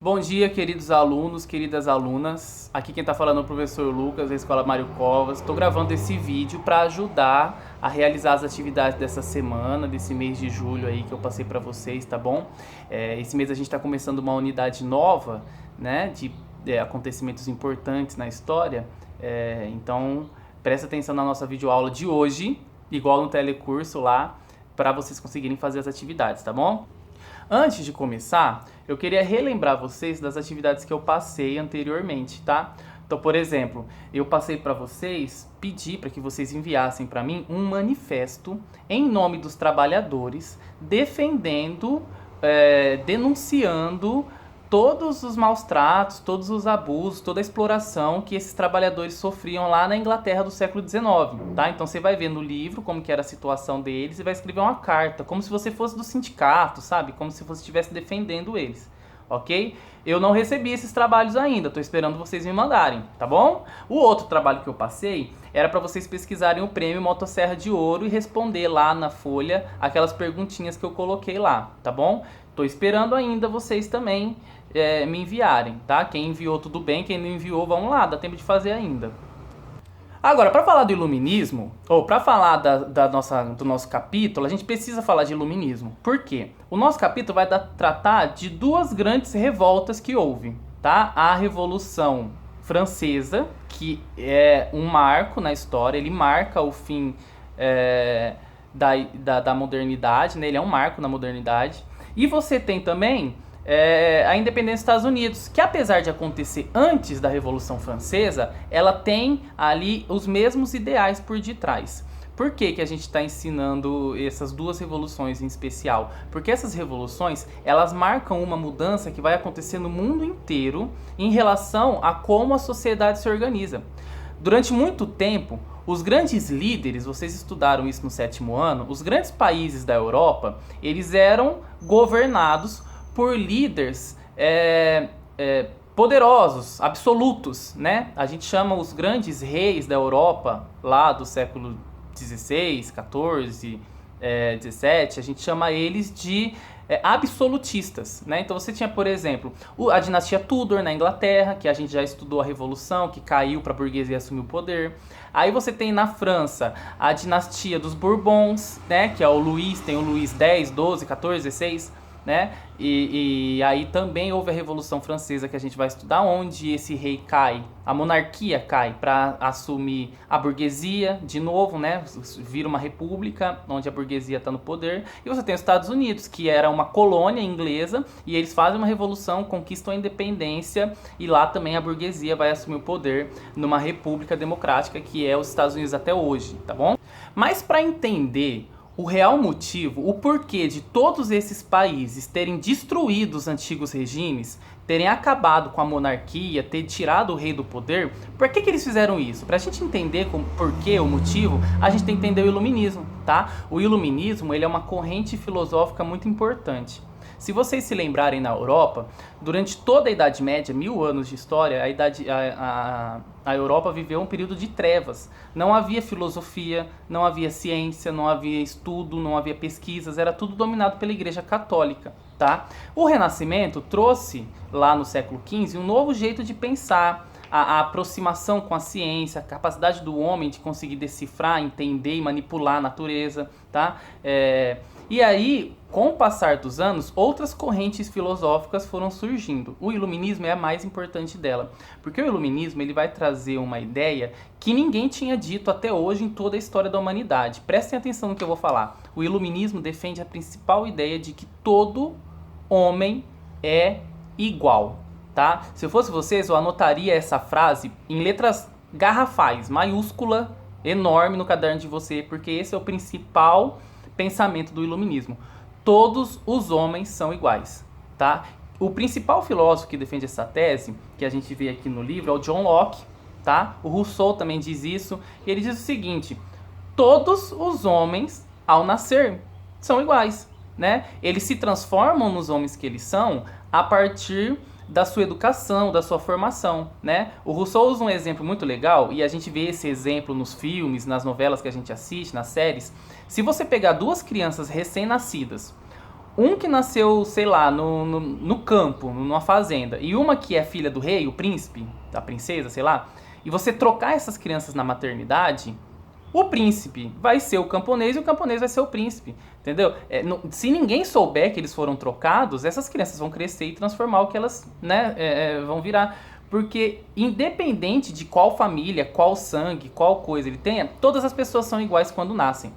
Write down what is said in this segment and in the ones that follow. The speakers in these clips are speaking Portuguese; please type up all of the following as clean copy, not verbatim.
Bom dia, queridos alunos, queridas alunas. Aqui quem está falando é o professor Lucas, da Escola Mário Covas. Estou gravando esse vídeo para ajudar a realizar as atividades dessa semana, desse mês de julho aí que eu passei para vocês, tá bom? Esse mês a gente está começando uma unidade nova, né, de acontecimentos importantes na história. Então, presta atenção na nossa videoaula de hoje, igual no telecurso lá, para vocês conseguirem fazer as atividades, tá bom? Antes de começar, eu queria relembrar vocês das atividades que eu passei anteriormente, tá? Então, por exemplo, eu passei para vocês, pedi para que vocês enviassem para mim um manifesto em nome dos trabalhadores, defendendo, denunciando todos os maus tratos, todos os abusos, toda a exploração que esses trabalhadores sofriam lá na Inglaterra do século XIX, tá? Então você vai ver no livro como que era a situação deles e vai escrever uma carta, como se você fosse do sindicato, sabe? Como se você estivesse defendendo eles, ok? Eu não recebi esses trabalhos ainda, tô esperando vocês me mandarem, tá bom? O outro trabalho que eu passei era para vocês pesquisarem o prêmio Motosserra de Ouro e responder lá na folha aquelas perguntinhas que eu coloquei lá, tá bom? Tô esperando ainda vocês também me enviarem, tá? Quem enviou, tudo bem. Quem não enviou, vamos lá, dá tempo de fazer ainda. Agora, para falar do iluminismo, ou para falar do nosso capítulo, a gente precisa falar de iluminismo. Por quê? O nosso capítulo vai tratar de duas grandes revoltas que houve, tá? A Revolução Francesa, que é um marco na história, ele marca o fim da modernidade, né? Ele é um marco na modernidade. E você tem também a independência dos Estados Unidos, que apesar de acontecer antes da Revolução Francesa, ela tem ali os mesmos ideais por detrás. Por que que a gente está ensinando essas duas revoluções em especial? Porque essas revoluções, elas marcam uma mudança que vai acontecer no mundo inteiro em relação a como a sociedade se organiza. Durante muito tempo, os grandes líderes, vocês estudaram isso no 7º ano, os grandes países da Europa, eles eram governados por líderes poderosos, absolutos, né? A gente chama os grandes reis da Europa, lá do século XVI, XIV, XVII, a gente chama eles de absolutistas, né? Então você tinha, por exemplo, a dinastia Tudor na Inglaterra, que a gente já estudou a Revolução, que caiu para a burguesia assumir o poder. Aí você tem na França a dinastia dos Bourbons, né? Que é o Luís, tem o Luís X, XII, XIV, XVI, né? E aí também houve a Revolução Francesa, que a gente vai estudar, onde esse rei cai, a monarquia cai para assumir a burguesia de novo, né? Vira uma república onde a burguesia está no poder. E você tem os Estados Unidos, que era uma colônia inglesa, e eles fazem uma revolução, conquistam a independência, e lá também a burguesia vai assumir o poder numa república democrática, que é os Estados Unidos até hoje, tá bom? Mas para entender o real motivo, o porquê de todos esses países terem destruído os antigos regimes, terem acabado com a monarquia, ter tirado o rei do poder, por que eles fizeram isso? Para a gente entender o porquê, o motivo, a gente tem que entender o iluminismo, tá? O iluminismo, ele é uma corrente filosófica muito importante. Se vocês se lembrarem, na Europa, durante toda a Idade Média, 1000 anos de história, a Europa viveu um período de trevas. Não havia filosofia, não havia ciência, não havia estudo, não havia pesquisas, era tudo dominado pela Igreja Católica, tá? O Renascimento trouxe, lá no século XV, um novo jeito de pensar, a aproximação com a ciência, a capacidade do homem de conseguir decifrar, entender e manipular a natureza, tá? E aí, com o passar dos anos, outras correntes filosóficas foram surgindo. O iluminismo é a mais importante dela, porque o iluminismo ele vai trazer uma ideia que ninguém tinha dito até hoje em toda a história da humanidade. Prestem atenção no que eu vou falar. O iluminismo defende a principal ideia de que todo homem é igual, tá? Se eu fosse vocês, eu anotaria essa frase em letras garrafais, maiúscula, enorme no caderno de você, porque esse é o principal pensamento do iluminismo. Todos os homens são iguais, tá? O principal filósofo que defende essa tese, que a gente vê aqui no livro, é o John Locke, tá? O Rousseau também diz isso, e ele diz o seguinte: todos os homens, ao nascer, são iguais, né? Eles se transformam nos homens que eles são a partir da sua educação, da sua formação, né? O Rousseau usa um exemplo muito legal, e a gente vê esse exemplo nos filmes, nas novelas que a gente assiste, nas séries. Se você pegar duas crianças recém-nascidas, um que nasceu, sei lá, no campo, numa fazenda, e uma que é filha do rei, o príncipe, da princesa, sei lá, e você trocar essas crianças na maternidade, o príncipe vai ser o camponês e o camponês vai ser o príncipe, entendeu? Se ninguém souber que eles foram trocados, essas crianças vão crescer e transformar o que elas, né, vão virar. Porque independente de qual família, qual sangue, qual coisa ele tenha, todas as pessoas são iguais quando nascem.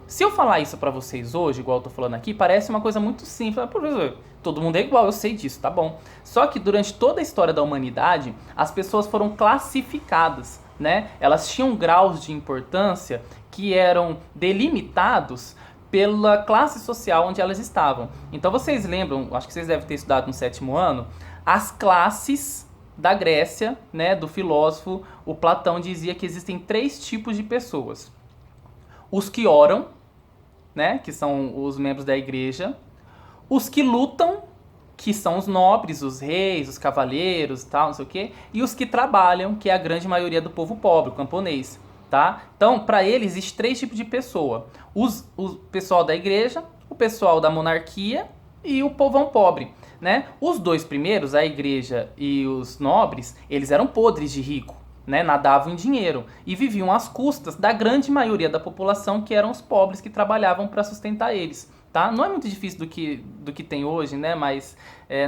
Se eu falar isso pra vocês hoje, igual eu tô falando aqui, parece uma coisa muito simples. Ah, professor, todo mundo é igual, eu sei disso, tá bom. Só que durante toda a história da humanidade, as pessoas foram classificadas, né? Elas tinham graus de importância que eram delimitados pela classe social onde elas estavam. Então vocês lembram, acho que vocês devem ter estudado no 7º ano, as classes da Grécia, né, do filósofo, o Platão dizia que existem 3 tipos de pessoas. Os que oram, né, que são os membros da igreja, os que lutam, que são os nobres, os reis, os cavaleiros e tal, não sei o quê, e os que trabalham, que é a grande maioria do povo pobre, o camponês, tá? Então, para ele, existe 3 tipos de pessoa. O pessoal da igreja, o pessoal da monarquia e o povão pobre, né? Os 2 primeiros, a igreja e os nobres, eles eram podres de rico, né? Nadavam em dinheiro e viviam às custas da grande maioria da população, que eram os pobres que trabalhavam para sustentar eles. Tá? Não é muito difícil do que tem hoje, né? Mas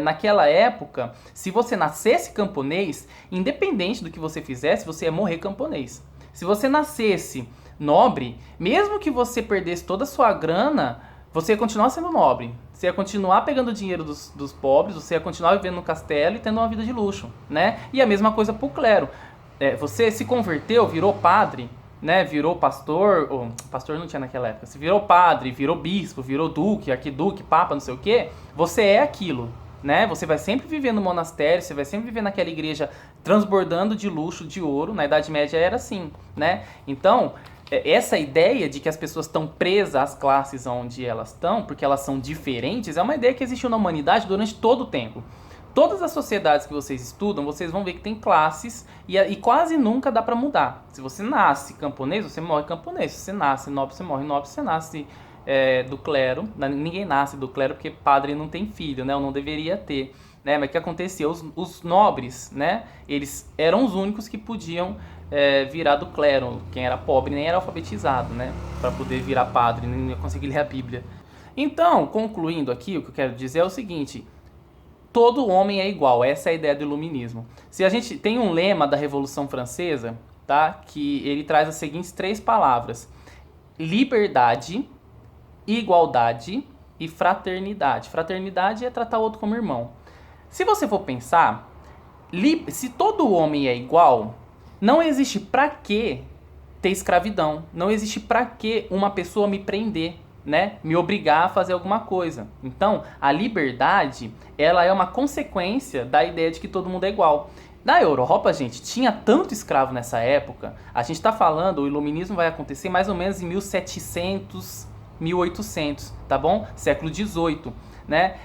naquela época, se você nascesse camponês, independente do que você fizesse, você ia morrer camponês. Se você nascesse nobre, mesmo que você perdesse toda a sua grana, você ia continuar sendo nobre. Você ia continuar pegando o dinheiro dos pobres, você ia continuar vivendo no castelo e tendo uma vida de luxo, né? E a mesma coisa pro clero. Você se converteu, virou padre, né, virou pastor, ou pastor não tinha naquela época, se virou padre, virou bispo, virou duque, arquiduque, papa, não sei o quê, você é aquilo, né? Você vai sempre viver no monastério, você vai sempre viver naquela igreja transbordando de luxo, de ouro. Na Idade Média era assim, né? Então, essa ideia de que as pessoas estão presas às classes onde elas estão, porque elas são diferentes, é uma ideia que existiu na humanidade durante todo o tempo. Todas as sociedades que vocês estudam, vocês vão ver que tem classes e quase nunca dá pra mudar. Se você nasce camponês, você morre camponês. Se você nasce nobre, você morre nobre. Se você nasce do clero, ninguém nasce do clero porque padre não tem filho, né? Ou não deveria ter. Né? Mas o que acontecia? Os nobres, né? Eles eram os únicos que podiam virar do clero. Quem era pobre nem era alfabetizado, né? Para poder virar padre, nem conseguir ler a Bíblia. Então, concluindo aqui, o que eu quero dizer é o seguinte: todo homem é igual, essa é a ideia do iluminismo. Se a gente tem um lema da Revolução Francesa, tá? Que ele traz as seguintes 3 palavras: liberdade, igualdade e fraternidade. Fraternidade é tratar o outro como irmão. Se você for pensar, se todo homem é igual, não existe pra que ter escravidão, não existe pra que uma pessoa me prender, né, me obrigar a fazer alguma coisa. Então, a liberdade, ela é uma consequência da ideia de que todo mundo é igual. Na Europa, gente, tinha tanto escravo nessa época. A gente está falando, o iluminismo vai acontecer mais ou menos em 1700, 1800, tá bom? Século XVIII, né?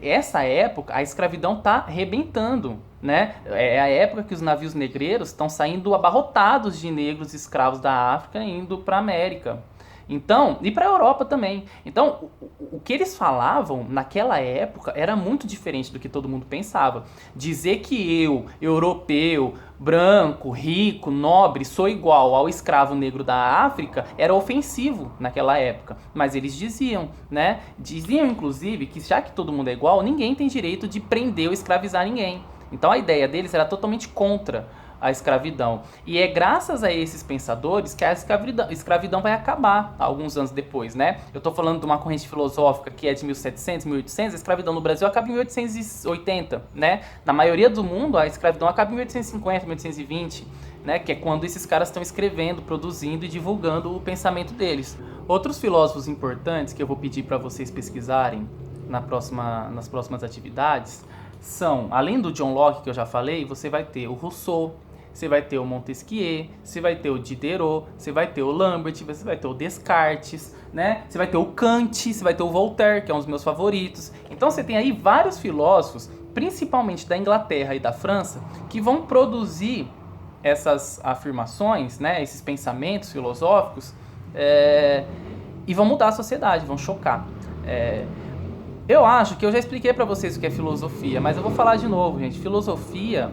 Essa época, a escravidão tá arrebentando, né? É a época que os navios negreiros estão saindo abarrotados de negros escravos da África indo para a América. Então, e para a Europa também. Então, o que eles falavam naquela época era muito diferente do que todo mundo pensava. Dizer que eu, europeu, branco, rico, nobre, sou igual ao escravo negro da África era ofensivo naquela época. Mas eles diziam, né? Diziam, inclusive, que já que todo mundo é igual, ninguém tem direito de prender ou escravizar ninguém. Então, a ideia deles era totalmente contra a escravidão. E é graças a esses pensadores que a escravidão vai acabar alguns anos depois, né? Eu tô falando de uma corrente filosófica que é de 1700, 1800, a escravidão no Brasil acaba em 1880, né? Na maioria do mundo, a escravidão acaba em 1850, 1820, né? Que é quando esses caras estão escrevendo, produzindo e divulgando o pensamento deles. Outros filósofos importantes que eu vou pedir para vocês pesquisarem nas próximas atividades são, além do John Locke que eu já falei, você vai ter o Rousseau, você vai ter o Montesquieu, você vai ter o Diderot, você vai ter o Lambert, você vai ter o Descartes, né? Você vai ter o Kant, você vai ter o Voltaire, que é um dos meus favoritos. Então você tem aí vários filósofos, principalmente da Inglaterra e da França, que vão produzir essas afirmações, né? Esses pensamentos filosóficos, e vão mudar a sociedade, vão chocar. Eu acho que eu já expliquei pra vocês o que é filosofia, mas eu vou falar de novo, gente. Filosofia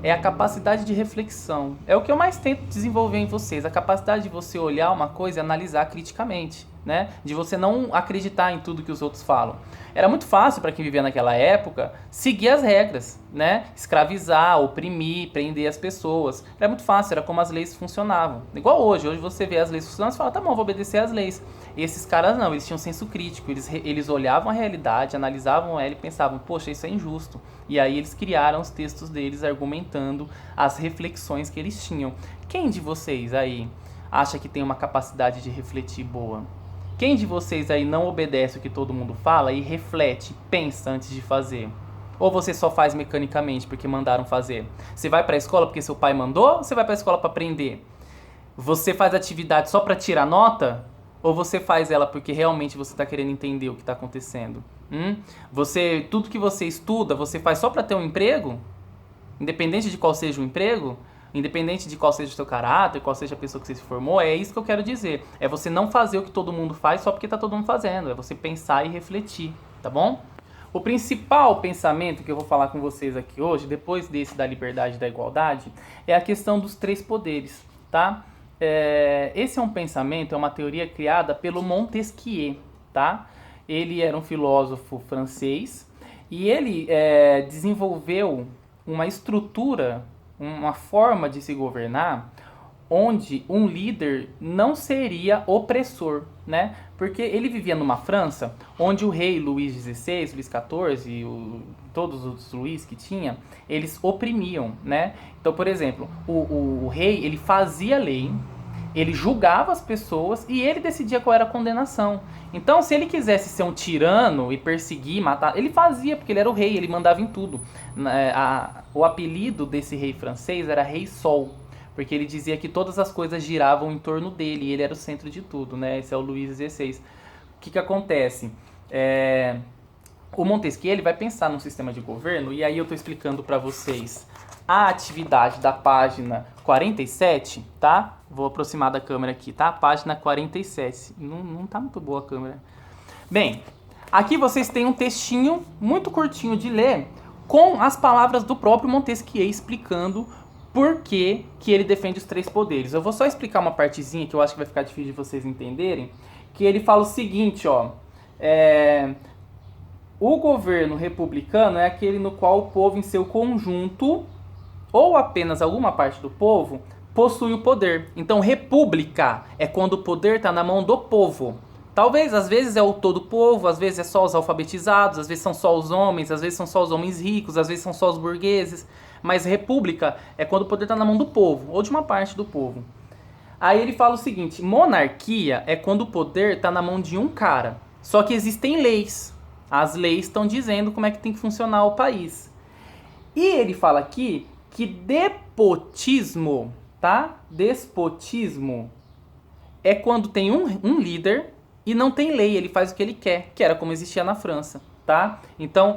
é a capacidade de reflexão. É o que eu mais tento desenvolver em vocês, a capacidade de você olhar uma coisa e analisar criticamente, né? De você não acreditar em tudo que os outros falam. Era muito fácil para quem vivia naquela época seguir as regras, né? Escravizar, oprimir, prender as pessoas. Era muito fácil, era como as leis funcionavam. Igual hoje, hoje você vê as leis funcionando e fala, tá bom, vou obedecer às leis. E esses caras não, eles tinham senso crítico, eles olhavam a realidade, analisavam ela e pensavam, poxa, isso é injusto. E aí eles criaram os textos deles argumentando as reflexões que eles tinham. Quem de vocês aí acha que tem uma capacidade de refletir boa? Quem de vocês aí não obedece o que todo mundo fala e reflete, pensa antes de fazer? Ou você só faz mecanicamente porque mandaram fazer? Você vai pra escola porque seu pai mandou ou você vai pra escola pra aprender? Você faz atividade só pra tirar nota? Ou você faz ela porque realmente você tá querendo entender o que tá acontecendo? Tudo que você estuda, você faz só pra ter um emprego? Independente de qual seja o emprego? Independente de qual seja o seu caráter, qual seja a pessoa que você se formou, é isso que eu quero dizer. É você não fazer o que todo mundo faz só porque tá todo mundo fazendo. É você pensar e refletir, tá bom? O principal pensamento que eu vou falar com vocês aqui hoje, depois desse da liberdade e da igualdade, é a questão dos três poderes, tá? Esse é um pensamento, é uma teoria criada pelo Montesquieu, tá? Ele era um filósofo francês e ele desenvolveu uma estrutura, uma forma de se governar onde um líder não seria opressor, né? Porque ele vivia numa França onde o rei Luís XVI, Luís XIV e todos os Luís que tinha, eles oprimiam, né? Então, por exemplo, o rei, ele fazia lei, ele julgava as pessoas e ele decidia qual era a condenação. Então, se ele quisesse ser um tirano e perseguir, matar, ele fazia, porque ele era o rei, ele mandava em tudo. O apelido desse rei francês era Rei Sol, porque ele dizia que todas as coisas giravam em torno dele e ele era o centro de tudo, né? Esse é o Luís XVI. O que acontece? O Montesquieu, ele vai pensar num sistema de governo, e aí eu estou explicando para vocês a atividade da página 47, tá? Vou aproximar da câmera aqui, tá? Página 47. Não tá muito boa a câmera. Bem, aqui vocês têm um textinho muito curtinho de ler com as palavras do próprio Montesquieu explicando por que ele defende os três poderes. Eu vou só explicar uma partezinha que eu acho que vai ficar difícil de vocês entenderem, que ele fala o seguinte, ó. O governo republicano é aquele no qual o povo em seu conjunto, ou apenas alguma parte do povo, possui o poder. Então, república é quando o poder está na mão do povo. Talvez, às vezes é o todo o povo, às vezes é só os alfabetizados, às vezes são só os homens, às vezes são só os homens ricos, às vezes são só os burgueses. Mas república é quando o poder está na mão do povo, ou de uma parte do povo. Aí ele fala o seguinte, monarquia é quando o poder está na mão de um cara. Só que existem leis. As leis estão dizendo como é que tem que funcionar o país. E ele fala aqui que despotismo, tá? Despotismo é quando tem um líder e não tem lei, ele faz o que ele quer, que era como existia na França, tá? Então,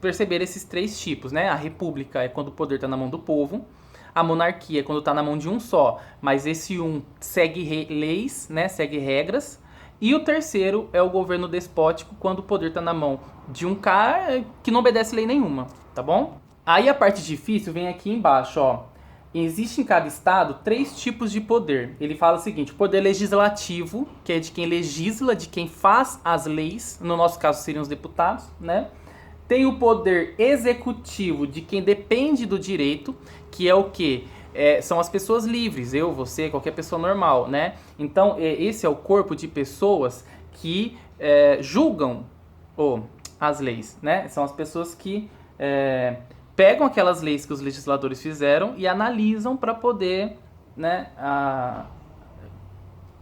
perceber esses três tipos, né? A república é quando o poder está na mão do povo, a monarquia é quando está na mão de um só, mas esse um segue leis, né? Segue regras. E o terceiro é o governo despótico, quando o poder está na mão de um cara que não obedece lei nenhuma, tá bom? Aí a parte difícil vem aqui embaixo, ó. Existe em cada estado 3 tipos de poder. Ele fala o seguinte, o poder legislativo, que é de quem legisla, de quem faz as leis, no nosso caso seriam os deputados, né? Tem o poder executivo, de quem depende do direito, que é o quê? São as pessoas livres, eu, você, qualquer pessoa normal, né? Então, esse é o corpo de pessoas que julgam as leis, né? São as pessoas que pegam aquelas leis que os legisladores fizeram e analisam para poder, né,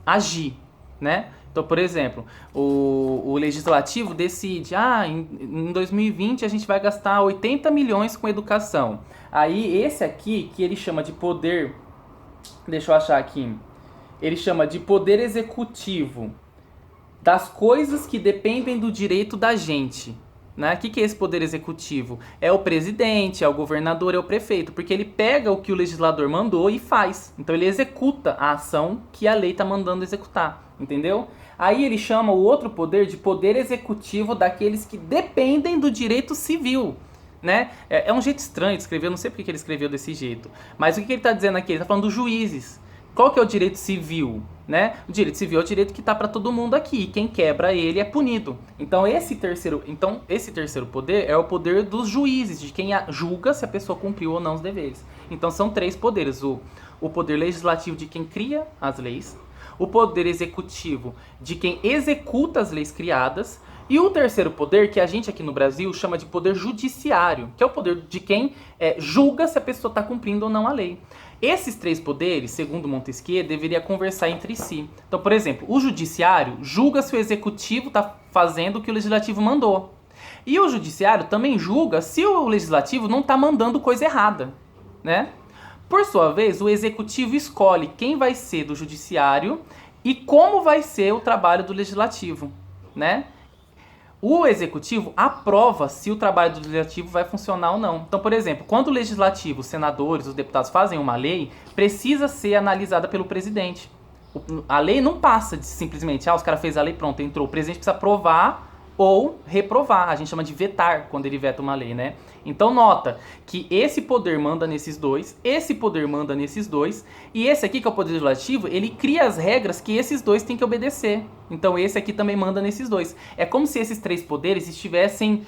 agir, né? Então, por exemplo, o legislativo decide, em 2020 a gente vai gastar 80 milhões com educação. Aí esse aqui, que ele chama de poder, deixa eu achar aqui, ele chama de poder executivo das coisas que dependem do direito da gente. Né? O que é esse poder executivo? É o presidente, é o governador, é o prefeito, porque ele pega o que o legislador mandou e faz. Então ele executa a ação que a lei está mandando executar, entendeu? Aí ele chama o outro poder de poder executivo daqueles que dependem do direito civil. Né? É um jeito estranho de escrever, eu não sei porque ele escreveu desse jeito. Mas o que ele está dizendo aqui? Ele está falando dos juízes. Qual que é o direito civil? Né? O direito civil é o direito que está para todo mundo aqui. Quem quebra ele é punido. Então esse terceiro poder é o poder dos juízes, de quem julga se a pessoa cumpriu ou não os deveres. Então são três poderes. O poder legislativo de quem cria as leis, o poder executivo de quem executa as leis criadas, e o terceiro poder, que a gente aqui no Brasil chama de poder judiciário, que é o poder de quem julga se a pessoa está cumprindo ou não a lei. Esses três poderes, segundo Montesquieu, deveriam conversar entre si. Então, por exemplo, o judiciário julga se o executivo está fazendo o que o legislativo mandou. E o judiciário também julga se o legislativo não está mandando coisa errada, né? Por sua vez, o executivo escolhe quem vai ser do judiciário e como vai ser o trabalho do legislativo, né? O executivo aprova se o trabalho do legislativo vai funcionar ou não. Então, por exemplo, quando o legislativo, os senadores, os deputados fazem uma lei, precisa ser analisada pelo presidente. A lei não passa de simplesmente, os caras fez a lei, pronto, entrou. O presidente precisa aprovar ou reprovar. A gente chama de vetar quando ele veta uma lei, né? Então nota que esse poder manda nesses dois, esse poder manda nesses dois, e esse aqui, que é o poder legislativo, ele cria as regras que esses dois têm que obedecer. Então esse aqui também manda nesses dois. É como se esses três poderes estivessem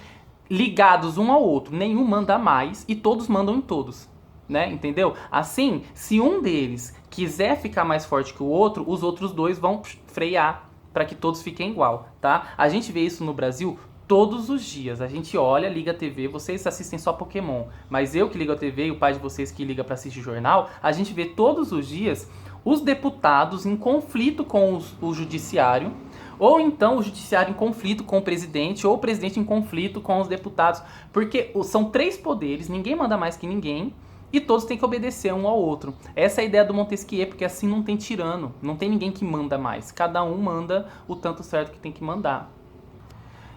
ligados um ao outro. Nenhum manda mais e todos mandam em todos. Né? Entendeu? Assim, se um deles quiser ficar mais forte que o outro, os outros dois vão frear para que todos fiquem igual, tá? A gente vê isso no Brasil todos os dias. A gente olha, liga a TV, vocês assistem só Pokémon, mas eu que ligo a TV e o pai de vocês que liga para assistir jornal, a gente vê todos os dias os deputados em conflito com o judiciário, ou então o judiciário em conflito com o presidente, ou o presidente em conflito com os deputados, porque são três poderes, ninguém manda mais que ninguém, e todos têm que obedecer um ao outro. Essa é a ideia do Montesquieu, porque assim não tem tirano, não tem ninguém que manda mais. Cada um manda o tanto certo que tem que mandar.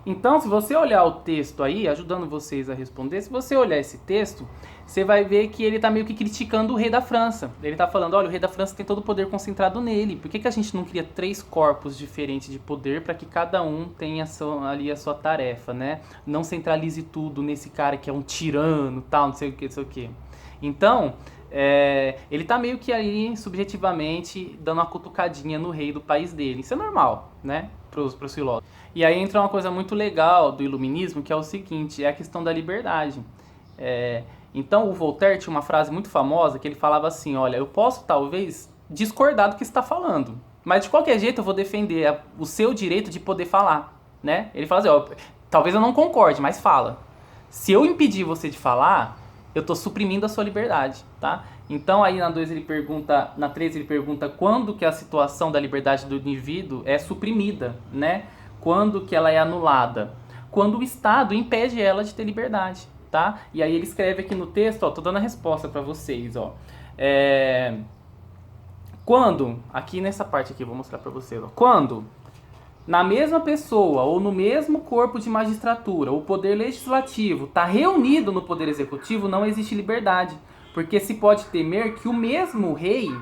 Então, se você olhar o texto aí, ajudando vocês a responder, se você olhar esse texto, você vai ver que ele está meio que criticando o rei da França. Ele está falando, olha, o rei da França tem todo o poder concentrado nele. Por que a gente não cria três corpos diferentes de poder para que cada um tenha ali a sua tarefa, né? Não centralize tudo nesse cara que é um tirano, tal, não sei o que, não sei o que. Então, ele tá meio que aí, subjetivamente, dando uma cutucadinha no rei do país dele. Isso é normal, né, pros filósofos. E aí entra uma coisa muito legal do iluminismo, que é o seguinte, é a questão da liberdade. Então, o Voltaire tinha uma frase muito famosa, que ele falava assim, olha, eu posso, talvez, discordar do que você está falando, mas de qualquer jeito eu vou defender o seu direito de poder falar, né? Ele fala assim, ó, talvez eu não concorde, mas fala. Se eu impedir você de falar, eu estou suprimindo a sua liberdade, tá? Então aí na 2 ele pergunta, na 3 ele pergunta quando que a situação da liberdade do indivíduo é suprimida, né? Quando que ela é anulada? Quando o Estado impede ela de ter liberdade, tá? E aí ele escreve aqui no texto, ó, tô dando a resposta para vocês, ó. Quando, aqui nessa parte aqui, vou mostrar para vocês, ó. Quando na mesma pessoa ou no mesmo corpo de magistratura, o poder legislativo está reunido no poder executivo, não existe liberdade. Porque se pode temer que o mesmo rei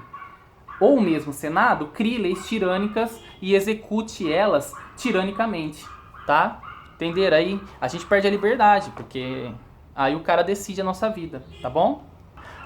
ou o mesmo senado crie leis tirânicas e execute elas tiranicamente, tá? Entenderam aí? A gente perde a liberdade, porque aí o cara decide a nossa vida, tá bom?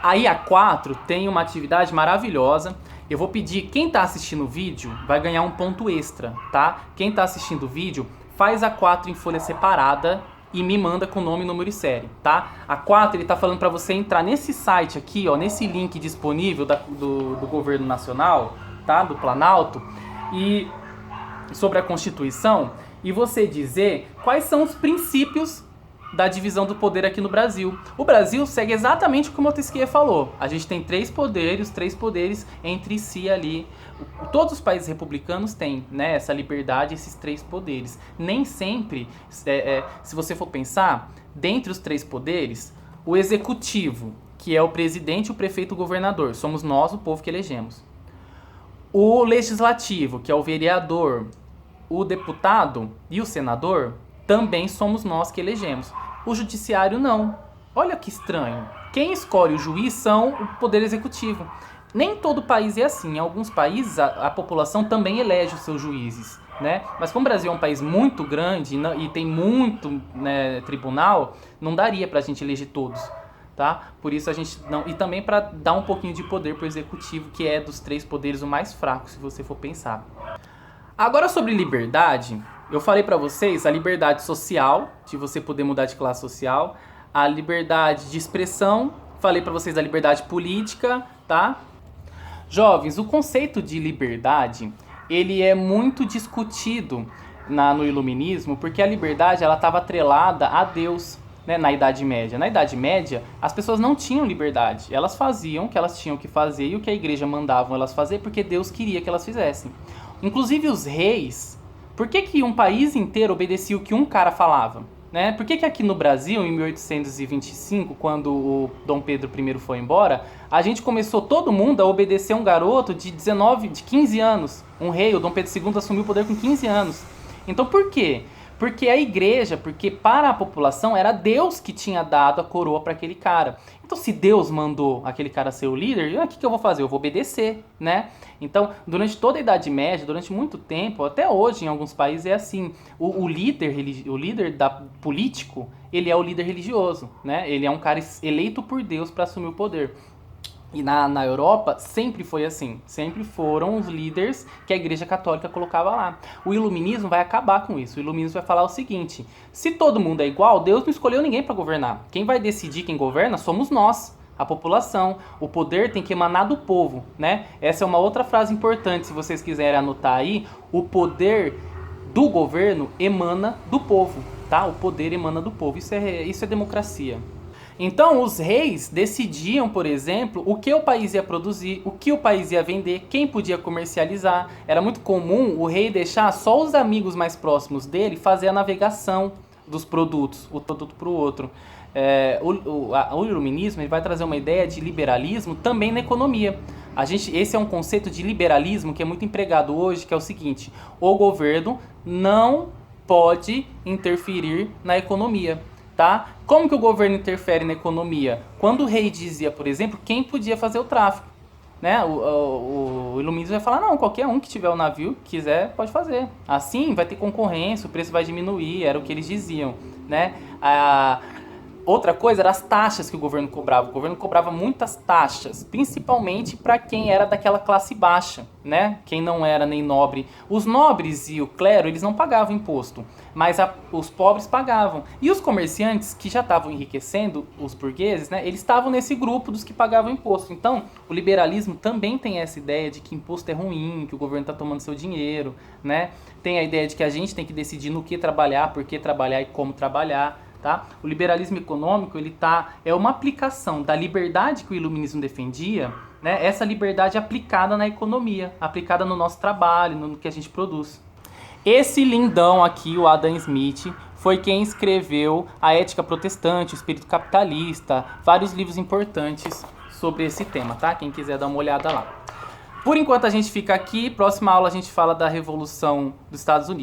Aí a 4 tem uma atividade maravilhosa. Eu vou pedir, quem está assistindo o vídeo vai ganhar um ponto extra, tá? Quem está assistindo o vídeo, faz a 4 em folha separada e me manda com nome, número e série, tá? A 4, ele tá falando para você entrar nesse site aqui, ó, nesse link disponível do Governo Nacional, tá? Do Planalto, e sobre a Constituição, e você dizer quais são os princípios da divisão do poder aqui no Brasil. O Brasil segue exatamente o que o Montesquieu falou. A gente tem três poderes entre si ali. Todos os países republicanos têm, né, essa liberdade, esses três poderes. Nem sempre, se você for pensar, dentre os três poderes, o executivo, que é o presidente, o prefeito e o governador, somos nós, o povo que elegemos. O legislativo, que é o vereador, o deputado e o senador, também somos nós que elegemos. O judiciário não. Olha que estranho. Quem escolhe o juiz são o poder executivo. Nem todo país é assim. Em alguns países a população também elege os seus juízes, né? Mas como o Brasil é um país muito grande e tem muito, né, tribunal, não daria pra gente eleger todos, tá? Por isso a gente não... E também para dar um pouquinho de poder pro executivo, que é dos três poderes o mais fraco, se você for pensar. Agora sobre liberdade, eu falei pra vocês a liberdade social, de você poder mudar de classe social, a liberdade de expressão, falei pra vocês da liberdade política, tá? Jovens, o conceito de liberdade, ele é muito discutido no iluminismo, porque a liberdade ela estava atrelada a Deus, né, na Idade Média. Na Idade Média, as pessoas não tinham liberdade. Elas faziam o que elas tinham que fazer e o que a igreja mandava elas fazer porque Deus queria que elas fizessem. Inclusive os reis, por que um país inteiro obedecia o que um cara falava? Né? Por que aqui no Brasil, em 1825, quando o Dom Pedro I foi embora, a gente começou todo mundo a obedecer um garoto de 15 anos. Um rei, o Dom Pedro II, assumiu o poder com 15 anos. Então por quê? Porque a igreja, porque para a população era Deus que tinha dado a coroa para aquele cara. Então se Deus mandou aquele cara ser o líder, o que eu vou fazer? Eu vou obedecer, né? Então, durante toda a Idade Média, durante muito tempo, até hoje em alguns países é assim, o líder político, ele é o líder religioso, né? Ele é um cara eleito por Deus para assumir o poder. E na Europa sempre foi assim, sempre foram os líderes que a Igreja Católica colocava lá. O iluminismo vai acabar com isso. O iluminismo vai falar o seguinte: se todo mundo é igual, Deus não escolheu ninguém para governar. Quem vai decidir quem governa somos nós, a população. O poder tem que emanar do povo, né? Essa é uma outra frase importante, se vocês quiserem anotar aí. O poder do governo emana do povo, tá? O poder emana do povo. Isso é democracia. Então, os reis decidiam, por exemplo, o que o país ia produzir, o que o país ia vender, quem podia comercializar. Era muito comum o rei deixar só os amigos mais próximos dele fazer a navegação dos produtos, o produto para o outro. O iluminismo ele vai trazer uma ideia de liberalismo também na economia. Esse é um conceito de liberalismo que é muito empregado hoje, que é o seguinte: o governo não pode interferir na economia. Tá? Como que o governo interfere na economia? Quando o rei dizia, por exemplo, quem podia fazer o tráfico, né? O iluminismo vai falar, não, qualquer um que tiver o navio, quiser, pode fazer. Assim vai ter concorrência, o preço vai diminuir, era o que eles diziam, né? Outra coisa eram as taxas que o governo cobrava. O governo cobrava muitas taxas, principalmente para quem era daquela classe baixa, né? Quem não era nem nobre. Os nobres e o clero, eles não pagavam imposto, mas os pobres pagavam. E os comerciantes, que já estavam enriquecendo, os burgueses, né? Eles estavam nesse grupo dos que pagavam imposto. Então, o liberalismo também tem essa ideia de que imposto é ruim, que o governo está tomando seu dinheiro, né? Tem a ideia de que a gente tem que decidir no que trabalhar, por que trabalhar e como trabalhar. Tá? O liberalismo econômico é uma aplicação da liberdade que o iluminismo defendia, né? Essa liberdade aplicada na economia, aplicada no nosso trabalho, no que a gente produz. Esse lindão aqui, o Adam Smith, foi quem escreveu A Ética Protestante, O Espírito Capitalista, vários livros importantes sobre esse tema, tá? Quem quiser dar uma olhada lá. Por enquanto a gente fica aqui, próxima aula a gente fala da Revolução dos Estados Unidos.